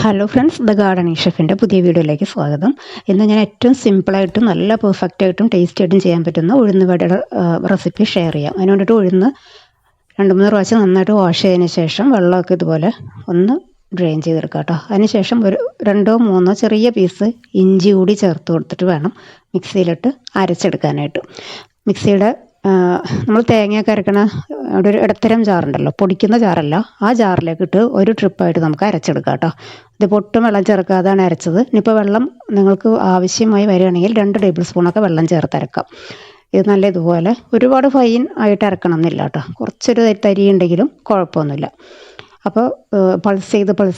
Hello friends, the gardening ഷെഫിൻ്റെ പുതിയ വീഡിയോയിലേക്ക് സ്വാഗതം. ഇന്ന് ഞാൻ ഏറ്റവും സിമ്പിളായിട്ടും നല്ല പെർഫെക്റ്റായിട്ടും ടേസ്റ്റി ആയിട്ടും ചെയ്യാൻ പറ്റുന്ന ഉഴുന്നുവടയുടെ റെസിപ്പി ഷെയർ ചെയ്യാം. അതിന് വേണ്ടിയിട്ട് ഉഴുന്ന് 2-3 പ്രാവശ്യം നന്നായിട്ട് വാഷ് ചെയ്തതിന് ശേഷം വെള്ളമൊക്കെ ഇതുപോലെ ഒന്ന് ഡ്രെയിൻ ചെയ്തെടുക്കാം കേട്ടോ. അതിനുശേഷം ഒരു 2-3 ചെറിയ പീസ് ഇഞ്ചി കൂടി ചേർത്ത് കൊടുത്തിട്ട് വേണം മിക്സിയിലിട്ട് അരച്ചെടുക്കാനായിട്ട്. മിക്സിയുടെ നമ്മൾ തേങ്ങയൊക്കെ അരക്കണ അവിടെ ഒരു ഇടത്തരം ജാറുണ്ടല്ലോ, പൊടിക്കുന്ന ജാറല്ല, ആ ജാറിലേക്ക് ഇട്ട് ഒരു ട്രിപ്പായിട്ട് നമുക്ക് അരച്ചെടുക്കാം കേട്ടോ. ഇതിപ്പോൾ ഒട്ടും വെള്ളം ചേർക്കാതാണ് അരച്ചത്. ഇനിയിപ്പോൾ വെള്ളം നിങ്ങൾക്ക് ആവശ്യമായി വരികയാണെങ്കിൽ 2 ടേബിൾ സ്പൂണൊക്കെ വെള്ളം ചേർത്ത് അരക്കാം. ഇത് നല്ല ഇതുപോലെ ഒരുപാട് ഫൈൻ ആയിട്ട് അരക്കണം എന്നില്ല കേട്ടോ, കുറച്ചൊരു തരി ഉണ്ടെങ്കിലും കുഴപ്പമൊന്നുമില്ല. അപ്പോൾ പൾസ്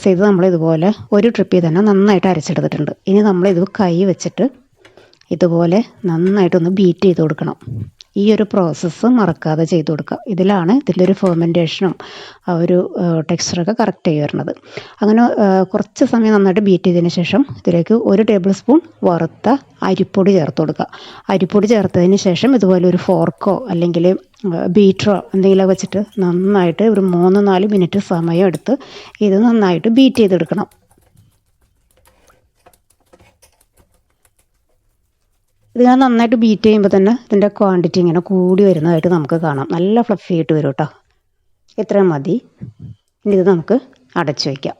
ചെയ്ത് നമ്മളിതുപോലെ ഒരു ട്രിപ്പിൽ തന്നെ നന്നായിട്ട് അരച്ചെടുത്തിട്ടുണ്ട്. ഇനി നമ്മളിത് കൈ വെച്ചിട്ട് ഇതുപോലെ നന്നായിട്ടൊന്ന് ബീറ്റ് ചെയ്ത് കൊടുക്കണം. ഈ ഒരു പ്രോസസ്സ് മറക്കാതെ ചെയ്ത് കൊടുക്കുക. ഇതിലാണ് ഇതിൻ്റെ ഒരു ഫെർമെൻറ്റേഷനും ആ ഒരു ടെക്സ്ചറൊക്കെ കറക്റ്റ് ആയി വരുന്നത്. അങ്ങനെ കുറച്ച് സമയം നന്നായിട്ട് ബീറ്റ് ചെയ്തതിന് ശേഷം ഇതിലേക്ക് 1 ടേബിൾ സ്പൂൺ വറുത്ത അരിപ്പൊടി ചേർത്ത് കൊടുക്കുക. അരിപ്പൊടി ചേർത്തതിന് ശേഷം ഇതുപോലെ ഒരു ഫോർക്കോ അല്ലെങ്കിൽ ബീറ്ററോ എന്തെങ്കിലും വെച്ചിട്ട് നന്നായിട്ട് ഒരു 3-4 മിനിറ്റ് സമയം എടുത്ത് ഇത് നന്നായിട്ട് ബീറ്റ് ചെയ്തെടുക്കണം. ഇത് ഞാൻ നന്നായിട്ട് ബീറ്റ് ചെയ്യുമ്പോൾ തന്നെ ഇതിൻ്റെ ക്വാണ്ടിറ്റി ഇങ്ങനെ കൂടി വരുന്നതായിട്ട് നമുക്ക് കാണാം. നല്ല ഫ്ലഫി ആയിട്ട് വരും കേട്ടോ. ഇത്രയും മതി. ഇനി ഇത് നമുക്ക് അടച്ചു വയ്ക്കാം.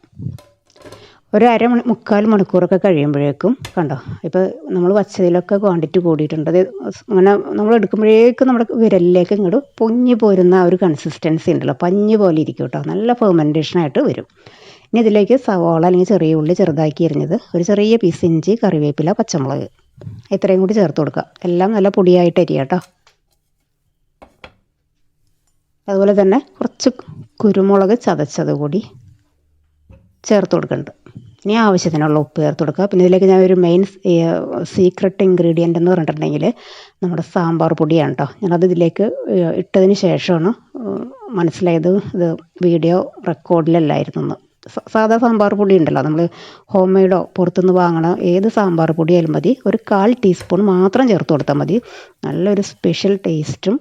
ഒരു 3/4 മണിക്കൂറൊക്കെ കഴിയുമ്പോഴേക്കും കണ്ടോ, ഇപ്പോൾ നമ്മൾ വച്ചതിലൊക്കെ ക്വാണ്ടിറ്റി കൂടിയിട്ടുണ്ട്. അത് അങ്ങനെ നമ്മൾ എടുക്കുമ്പോഴേക്കും നമ്മുടെ വിരലിലേക്ക് ഇങ്ങോട്ട് പൊങ്ങി പോരുന്ന ആ ഒരു കൺസിസ്റ്റൻസി ഉണ്ടല്ലോ, പഞ്ഞ് പോലെ ഇരിക്കും കേട്ടോ. നല്ല ഫെർമെൻറ്റേഷനായിട്ട് വരും. ഇനി ഇതിലേക്ക് സവാള അല്ലെങ്കിൽ ചെറിയ ഉള്ളി ചെറുതാക്കി എരിഞ്ഞത്, ഒരു ചെറിയ പീസ് ഇഞ്ചി, കറിവേപ്പില, പച്ചമുളക് ഇത്രയും കൂടി ചേർത്ത് കൊടുക്കുക. എല്ലാം നല്ല പൊടിയായിട്ട് അരിയാം കേട്ടോ. അതുപോലെ തന്നെ കുറച്ച് കുരുമുളക് ചതച്ചത് കൂടി ചേർത്ത് കൊടുക്കുന്നുണ്ട്. ഇനി ആവശ്യത്തിനുള്ള ഉപ്പ് ചേർത്ത് കൊടുക്കുക. പിന്നെ ഇതിലേക്ക് ഞാൻ ഒരു മെയിൻ സീക്രട്ട് ഇൻഗ്രീഡിയൻ്റ് എന്ന് പറഞ്ഞിട്ടുണ്ടെങ്കിൽ നമ്മുടെ സാമ്പാർ പൊടിയാണ് കേട്ടോ. ഞാനത് ഇതിലേക്ക് ഇട്ടതിന് ശേഷമാണ് മനസ്സിലായത് ഇത് വീഡിയോ റെക്കോർഡിലല്ലായിരുന്നു. സാധാ സാമ്പാർ പൊടി ഉണ്ടല്ലോ, നമ്മൾ ഹോം മെയ്ഡോ പുറത്തുനിന്ന് വാങ്ങണ ഏത് സാമ്പാർ പൊടിയായാലും മതി, ഒരു 1/4 ടീസ്പൂൺ മാത്രം ചേർത്ത് കൊടുത്താൽ മതി. നല്ലൊരു സ്പെഷ്യൽ ടേസ്റ്റും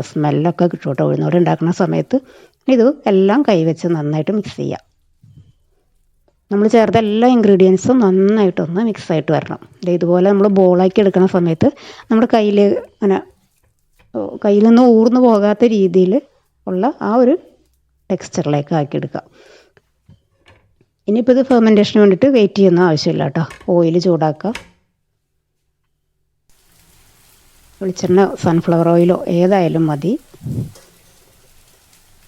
സ്മെല്ലൊക്കെ കിട്ടും കേട്ടോ ഉഴുന്നോടെ ഉണ്ടാക്കുന്ന സമയത്ത്. ഇത് എല്ലാം കൈവച്ച് നന്നായിട്ട് മിക്സ് ചെയ്യുക. നമ്മൾ ചേർത്ത എല്ലാ ഇൻഗ്രീഡിയൻസും നന്നായിട്ടൊന്ന് മിക്സായിട്ട് വരണം. ഇതുപോലെ നമ്മൾ ബോളാക്കി എടുക്കുന്ന സമയത്ത് നമ്മുടെ കയ്യിൽ അങ്ങനെ കയ്യിൽ നിന്ന് ഊർന്നു പോകാത്ത രീതിയിൽ ഉള്ള ആ ഒരു ടെക്സ്ചറിലേക്ക് ആക്കിയെടുക്കുക. ഇനിയിപ്പോൾ ഇത് ഫെർമെൻറ്റേഷന് വേണ്ടിയിട്ട് വെയിറ്റ് ചെയ്യുന്ന ആവശ്യമില്ല കേട്ടോ. ഓയിൽ ചൂടാക്കുക. വെളിച്ചെണ്ണ, സൺഫ്ലവർ ഓയിലോ ഏതായാലും മതി.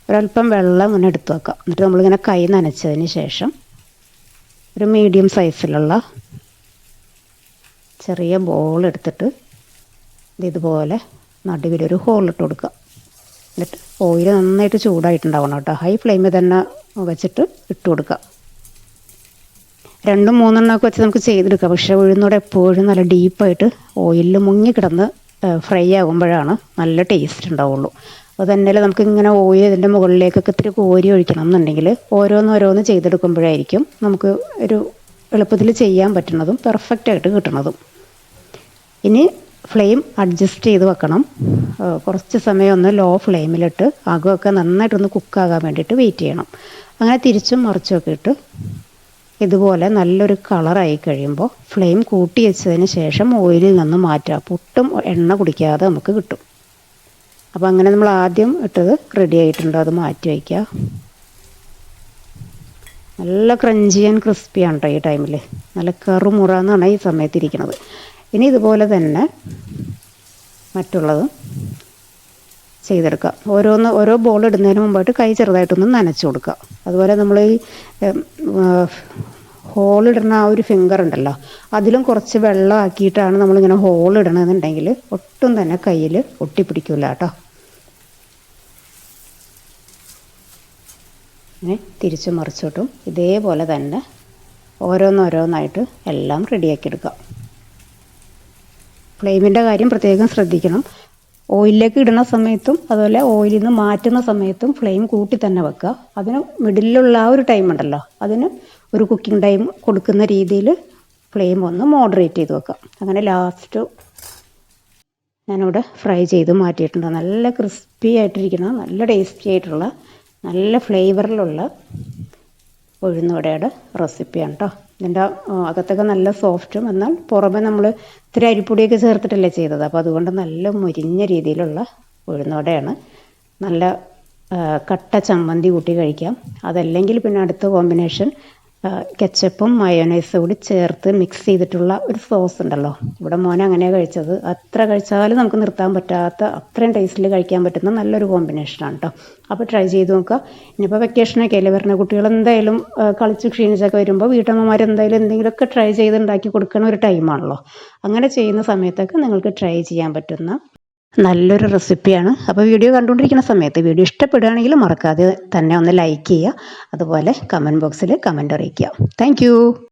ഒരല്പം വെള്ളം ഇങ്ങനെ എടുത്ത് വെക്കാം. എന്നിട്ട് നമ്മളിങ്ങനെ കൈ നനച്ചതിന് ശേഷം ഒരു മീഡിയം സൈസിലുള്ള ചെറിയ ബോൾ എടുത്തിട്ട് ഇതുപോലെ നടുവിലൊരു ഹോളിട്ട് കൊടുക്കുക. എന്നിട്ട് ഓയിൽ നന്നായിട്ട് ചൂടായിട്ടുണ്ടാവണം കേട്ടോ. ഹൈ ഫ്ലെയിമിൽ തന്നെ വെച്ചിട്ട് ഇട്ട് കൊടുക്കുക. 2-3 വെച്ച് നമുക്ക് ചെയ്തെടുക്കാം. പക്ഷേ ഉഴുന്നോടെ എപ്പോഴും നല്ല ഡീപ്പായിട്ട് ഓയിലിൽ മുങ്ങിക്കിടന്ന് ഫ്രൈ ആകുമ്പോഴാണ് നല്ല ടേസ്റ്റ് ഉണ്ടാവുള്ളൂ. അത് തന്നെ നമുക്ക് ഇങ്ങനെ ഓയിൽ ഇതിൻ്റെ മുകളിലേക്കൊക്കെ ഇത്തിരി കോരി ഒഴിക്കണം എന്നുണ്ടെങ്കിൽ ഓരോന്നോരോന്ന് ചെയ്തെടുക്കുമ്പോഴായിരിക്കും നമുക്ക് ഒരു എളുപ്പത്തിൽ ചെയ്യാൻ പറ്റുന്നതും പെർഫെക്റ്റായിട്ട് കിട്ടുന്നതും. ഇനി ഫ്ലെയിം അഡ്ജസ്റ്റ് ചെയ്ത് വെക്കണം. കുറച്ച് സമയം ഒന്ന് ലോ ഫ്ലെയിമിലിട്ട് അകമൊക്കെ നന്നായിട്ടൊന്ന് കുക്കാകാൻ വേണ്ടിയിട്ട് വെയിറ്റ് ചെയ്യണം. അങ്ങനെ തിരിച്ചും മറിച്ചുമൊക്കെ ഇട്ട് ഇതുപോലെ നല്ലൊരു കളറായി കഴിയുമ്പോൾ ഫ്ലെയിം കൂട്ടി വെച്ചതിന് ശേഷം ഓയിലിൽ നിന്ന് മാറ്റുക. പൊട്ടും എണ്ണ കുടിക്കാതെ നമുക്ക് കിട്ടും. അപ്പോൾ അങ്ങനെ നമ്മൾ ആദ്യം ഇട്ടത് റെഡി ആയിട്ടുണ്ട്, അത് മാറ്റി വയ്ക്കുക. നല്ല ക്രഞ്ചി ആൻഡ് ക്രിസ്പിയാണ് കേട്ടോ ഈ ടൈമിൽ. നല്ല കറുമുറാന്നാണ് ഈ സമയത്ത് ഇരിക്കുന്നത്. ഇനി ഇതുപോലെ തന്നെ മറ്റുള്ളതും ചെയ്തെടുക്കുക. ഓരോ ബോൾ ഇടുന്നതിന് മുമ്പായിട്ട് കൈ ചെറുതായിട്ടൊന്ന് നനച്ച് കൊടുക്കുക. അതുപോലെ നമ്മൾ ഈ ഹോളിടുന്ന ആ ഒരു ഫിംഗർ ഉണ്ടല്ലോ, അതിലും കുറച്ച് വെള്ളം ആക്കിയിട്ടാണ് നമ്മളിങ്ങനെ ഹോളിടണമെന്നുണ്ടെങ്കിൽ ഒട്ടും തന്നെ കയ്യിൽ ഒട്ടിപ്പിടിക്കില്ല കേട്ടോ. അങ്ങനെ തിരിച്ചു മറിച്ചോട്ടും ഇതേപോലെ തന്നെ ഓരോന്നോരോന്നായിട്ട് എല്ലാം റെഡിയാക്കി എടുക്കുക. ഫ്ലെയിമിൻ്റെ കാര്യം പ്രത്യേകം ശ്രദ്ധിക്കണം. ഓയിലിലേക്ക് ഇടുന്ന സമയത്തും അതുപോലെ ഓയിലിൽ നിന്ന് മാറ്റുന്ന സമയത്തും ഫ്ലെയിം കൂട്ടി തന്നെ വെക്കുക. അതിന് മിഡിലുള്ള ആ ഒരു ടൈം ഉണ്ടല്ലോ, അതിന് ഒരു കുക്കിംഗ് ടൈം കൊടുക്കുന്ന രീതിയിൽ ഫ്ലെയിം ഒന്ന് മോഡറേറ്റ് ചെയ്ത് വെക്കുക. അങ്ങനെ ലാസ്റ്റ് ഞാനിവിടെ ഫ്രൈ ചെയ്ത് മാറ്റിയിട്ടുണ്ട്. നല്ല ക്രിസ്പി ആയിട്ടിരിക്കുന്ന നല്ല ടേസ്റ്റി ആയിട്ടുള്ള നല്ല ഫ്ലേവറിലുള്ള ഉഴുന്നുവടയുടെ റെസിപ്പിയാണ് കേട്ടോ. ഇതിൻ്റെ അകത്തൊക്കെ നല്ല സോഫ്റ്റും എന്നാൽ പുറമെ നമ്മൾ ഇത്തിരി അരിപ്പൊടിയൊക്കെ ചേർത്തിട്ടല്ലേ ചെയ്തത്. അപ്പോൾ അതുകൊണ്ട് നല്ല മുരിഞ്ഞ രീതിയിലുള്ള ഉഴുന്നുവടയാണ്. നല്ല കട്ട ചമ്മന്തി കൂട്ടി കഴിക്കാം. അതല്ലെങ്കിൽ പിന്നെ അടുത്ത കോമ്പിനേഷൻ കെച്ചപ്പും മയോനൈസും കൂടി ചേർത്ത് മിക്സ് ചെയ്തിട്ടുള്ള ഒരു സോസ് ഉണ്ടല്ലോ. ഇവിടെ മോൻ അങ്ങനെയാണ് കഴിച്ചത്. അത്ര കഴിച്ചാലും നമുക്ക് നിർത്താൻ പറ്റാത്ത അത്രയും ടേസ്റ്റിൽ കഴിക്കാൻ പറ്റുന്ന നല്ലൊരു കോമ്പിനേഷനാണ് കേട്ടോ. അപ്പോൾ ട്രൈ ചെയ്ത് നോക്കുക. ഇനിയിപ്പോൾ വെക്കേഷനൊക്കെ അല്ലേ വരുന്ന, കുട്ടികൾ എന്തായാലും കളിച്ച് ക്ഷീണിച്ചൊക്കെ വരുമ്പോൾ വീട്ടമ്മമാർ എന്തായാലും എന്തെങ്കിലുമൊക്കെ ട്രൈ ചെയ്ത് ഉണ്ടാക്കി കൊടുക്കണ ഒരു ടൈമാണല്ലോ. അങ്ങനെ ചെയ്യുന്ന സമയത്തൊക്കെ നിങ്ങൾക്ക് ട്രൈ ചെയ്യാൻ പറ്റുന്ന നല്ലൊരു റെസിപ്പിയാണ്. അപ്പോൾ വീഡിയോ കണ്ടുകൊണ്ടിരിക്കുന്ന സമയത്ത് വീഡിയോ ഇഷ്ടപ്പെടുകയാണെങ്കിൽ മറക്കാതെ തന്നെ ഒന്ന് ലൈക്ക് ചെയ്യുക. അതുപോലെ കമൻറ്റ് ബോക്സിൽ കമൻറ്റ് അറിയിക്കുക. താങ്ക്